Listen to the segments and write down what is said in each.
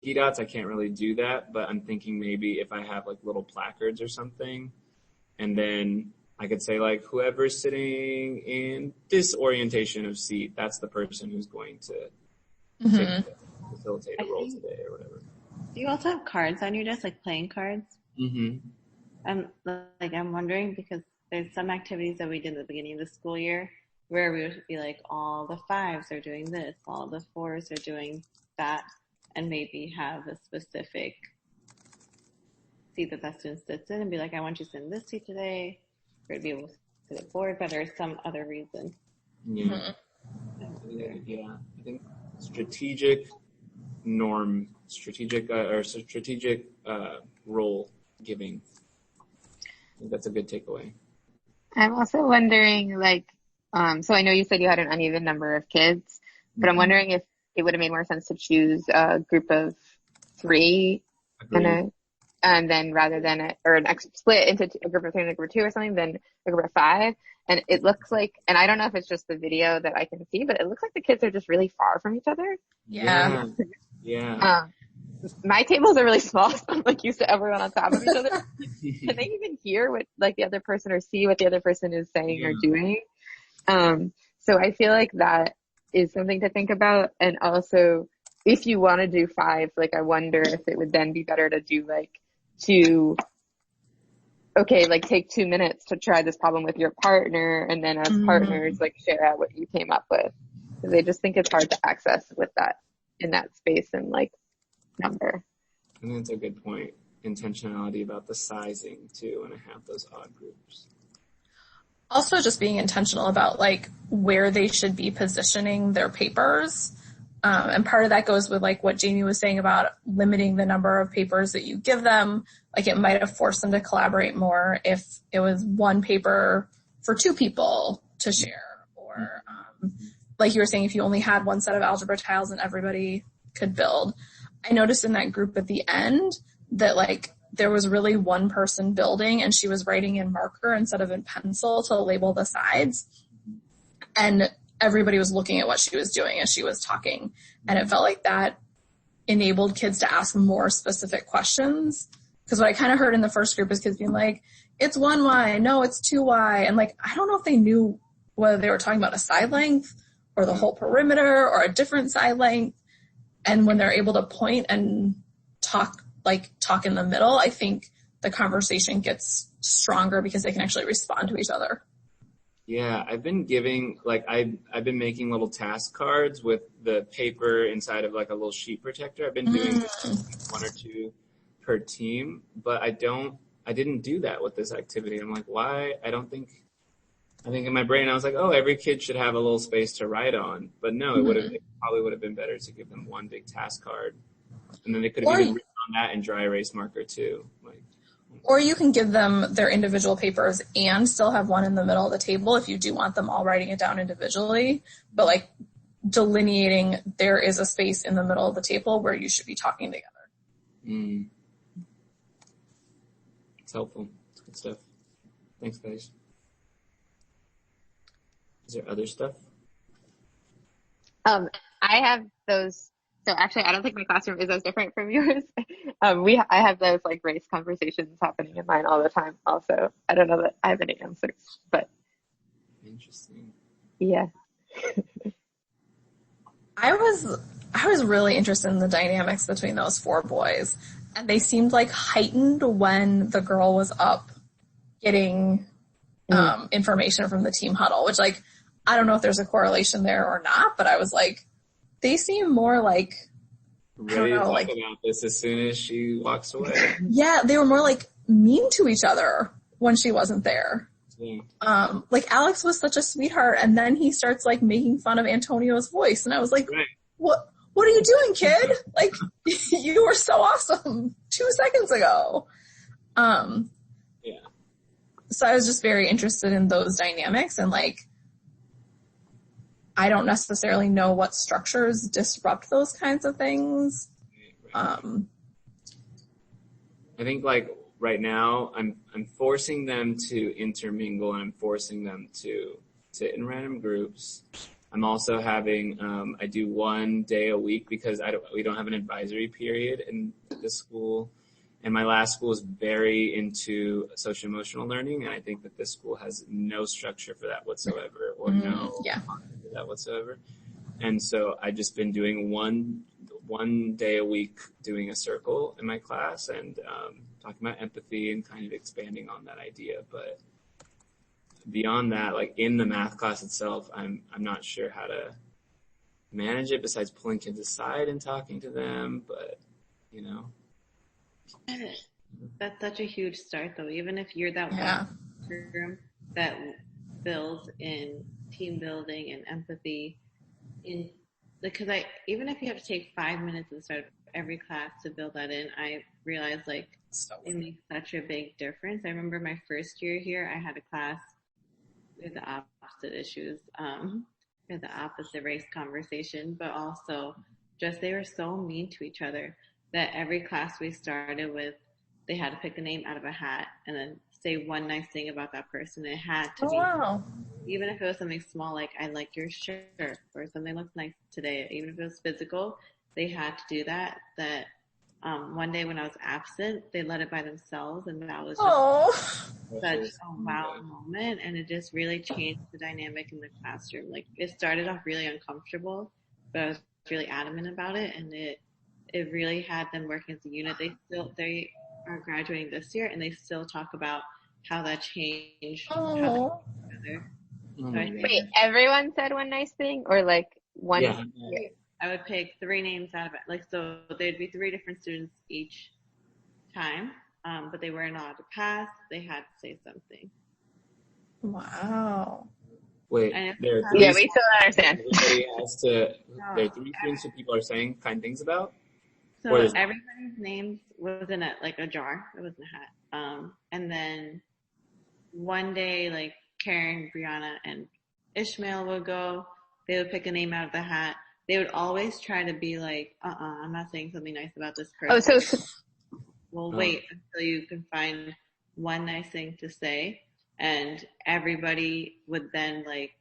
ski dots, I can't really do that, but I'm thinking maybe if I have like little placards or something, and then I could say like, whoever's sitting in this orientation of seat, that's the person who's going to facilitate a role today or whatever. Do you also have cards on your desk, like playing cards? Mm-hmm. I'm wondering because there's some activities that we did at the beginning of the school year where we would be like, all the 5s are doing this, all the 4s are doing that, and maybe have a specific seat that student sits in and be like, I want you to sit in this seat today, or to be able to sit at board, but there's some other reason. Yeah. Yeah. I think strategic role giving. I think that's a good takeaway. I'm also wondering, like, so I know you said you had an uneven number of kids, but I'm wondering if it would have made more sense to choose a group of 3 and then rather than split into a group of 3 and a group of 2 or something, then a group of 5. And it looks like, and I don't know if it's just the video that I can see, but it looks like the kids are just really far from each other. Yeah. My tables are really small, so I'm like used to everyone on top of each other. Can they even hear what like the other person or see what the other person is saying or doing? So I feel like that is something to think about. And also, if you want to do 5, like I wonder if it would then be better to do like take 2 minutes to try this problem with your partner, and then as partners, like share out what you came up with. Because I just think it's hard to access with that in that space and like number. I think that's a good point. Intentionality about the sizing too, when I have those odd groups. Also just being intentional about like where they should be positioning their papers. And part of that goes with like what Jamie was saying about limiting the number of papers that you give them. Like it might have forced them to collaborate more if it was one paper for 2 people to share. Or like you were saying, if you only had one set of algebra tiles and everybody could build. I noticed in that group at the end that like there was really one person building and she was writing in marker instead of in pencil to label the sides. And everybody was looking at what she was doing as she was talking. And it felt like that enabled kids to ask more specific questions. Because what I kind of heard in the first group is kids being like, it's 1Y, no, it's 2Y. And like, I don't know if they knew whether they were talking about a side length or the whole perimeter or a different side length. And when they're able to point and talk in the middle, I think the conversation gets stronger because they can actually respond to each other. Yeah, I've been giving, like, I've been making little task cards with the paper inside of like a little sheet protector. I've been doing 1 or 2 per team, but I didn't do that with this activity. I'm like, why? I think in my brain I was like, oh, every kid should have a little space to write on. But no, it probably would have been better to give them one big task card. And then they could have even written on that in dry erase marker too. Or you can give them their individual papers and still have one in the middle of the table if you do want them all writing it down individually. But like delineating there is a space in the middle of the table where you should be talking together. It's helpful. It's good stuff. Thanks, guys. Is there other stuff? I have those. So actually, I don't think my classroom is as different from yours. I have those like race conversations happening in mine all the time. Also, I don't know that I have any answers, but interesting. Yeah. I was really interested in the dynamics between those 4 boys, and they seemed like heightened when the girl was up getting information from the team huddle, which like I don't know if there's a correlation there or not, but I was like, they seem more like ready to talk about this as soon as she walks away. Yeah, they were more like mean to each other when she wasn't there. Yeah. Like Alex was such a sweetheart, and then he starts like making fun of Antonio's voice, and I was like, What are you doing, kid? Like you were so awesome 2 seconds ago. Yeah. So I was just very interested in those dynamics, and like I don't necessarily know what structures disrupt those kinds of things. I think like right now I'm forcing them to intermingle, and I'm forcing them to sit in random groups I'm also having, I do 1 day a week because we don't have an advisory period in this school. And my last school is very into social emotional learning. And I think that this school has no structure for that whatsoever, or no content for that whatsoever. And so I've just been doing one day a week doing a circle in my class and talking about empathy and kind of expanding on that idea. But beyond that, like in the math class itself, I'm not sure how to manage it besides pulling kids aside and talking to them. But, you know. That's such a huge start, though. Even if you're that one program that builds in team building and empathy, because even if you have to take 5 minutes at the start of every class to build that in, I realized like it makes such a big difference. I remember my first year here, I had a class with the opposite issues, with the opposite race conversation, but also just they were so mean to each other that every class we started with, they had to pick a name out of a hat and then say one nice thing about that person. It had to be, even if it was something small, like I like your shirt or something looks nice today, even if it was physical, they had to do that. One day when I was absent, they let it by themselves, and that was just such a wow moment, and it just really changed the dynamic in the classroom. Like it started off really uncomfortable, but I was really adamant about it, and it really had them working as a unit. They are graduating this year, and they still talk about how that changed. How they together. Wait, everyone said one nice thing, or like one? Yeah. I would pick 3 names out of it. Like, so there'd be 3 different students each time, but they weren't allowed to pass. They had to say something. Wow. Wait, there are 3 we still don't understand. Everybody has to, there are 3 things that people are saying kind things about? So everybody's names was in a jar. It was in a hat. And then one day, like Karen, Brianna, and Ishmael would go. They would pick a name out of the hat. They would always try to be like, I'm not saying something nice about this person. Oh, so we'll wait until you can find one nice thing to say. And everybody would then like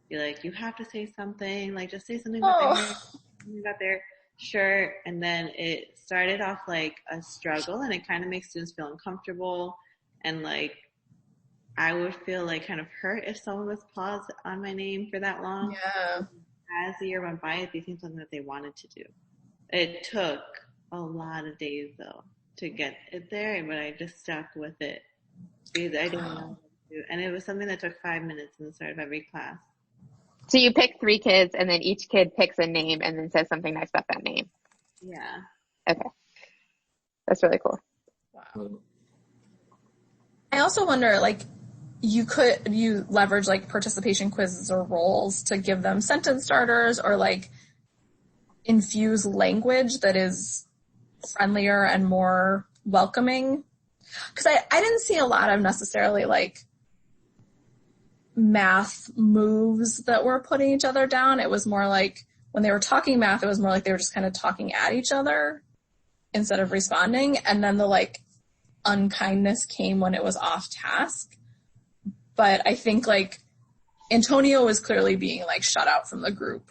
be like, you have to say something, like just say something about their shirt. And then it started off like a struggle, and it kind of makes students feel uncomfortable. And like, I would feel like kind of hurt if someone was paused on my name for that long. Yeah. As the year went by, it became something that they wanted to do. It took a lot of days though to get it there, but I just stuck with it because I didn't know what to do. And it was something that took 5 minutes in the start of every class. So you pick 3 kids, and then each kid picks a name and then says something nice about that name. Yeah. Okay. That's really cool. Wow. I also wonder, like, you leverage like participation quizzes or roles to give them sentence starters or like infuse language that is friendlier and more welcoming. Because I didn't see a lot of necessarily like math moves that were putting each other down. It was more like when they were talking math, it was more like they were just kind of talking at each other instead of responding. And then the like unkindness came when it was off task. But I think like Antonio was clearly being like shut out from the group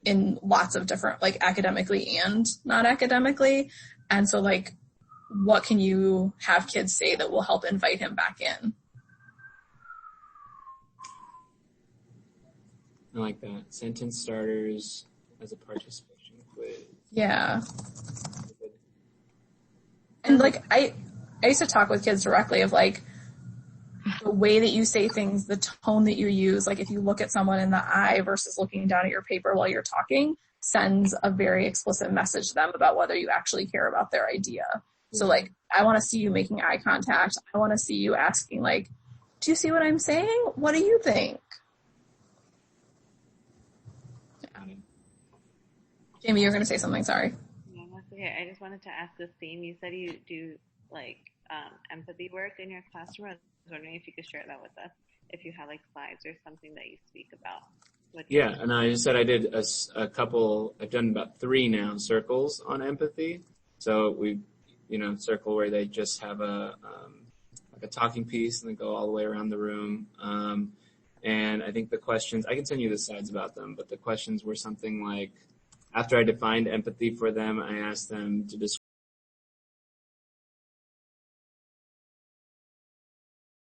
in lots of different, like academically and not academically. And so like, what can you have kids say that will help invite him back in? I like that. Sentence starters as a participation quiz. Yeah. And like, I used to talk with kids directly of like, the way that you say things, the tone that you use, like if you look at someone in the eye versus looking down at your paper while you're talking, sends a very explicit message to them about whether you actually care about their idea. So like, I want to see you making eye contact. I want to see you asking like, do you see what I'm saying? What do you think? Yeah. Jamie, you're going to say something, sorry. No, that's okay. I just wanted to ask this theme. You said you do like empathy work in your classroom. I was wondering if you could share that with us, if you have like slides or something that you speak about. Yeah, and I just said I did a couple, I've done about 3 now circles on empathy. So we, circle where they just have like a talking piece and then go all the way around the room. And I think the questions, I can send you the slides about them, but the questions were something like, after I defined empathy for them, I asked them to describe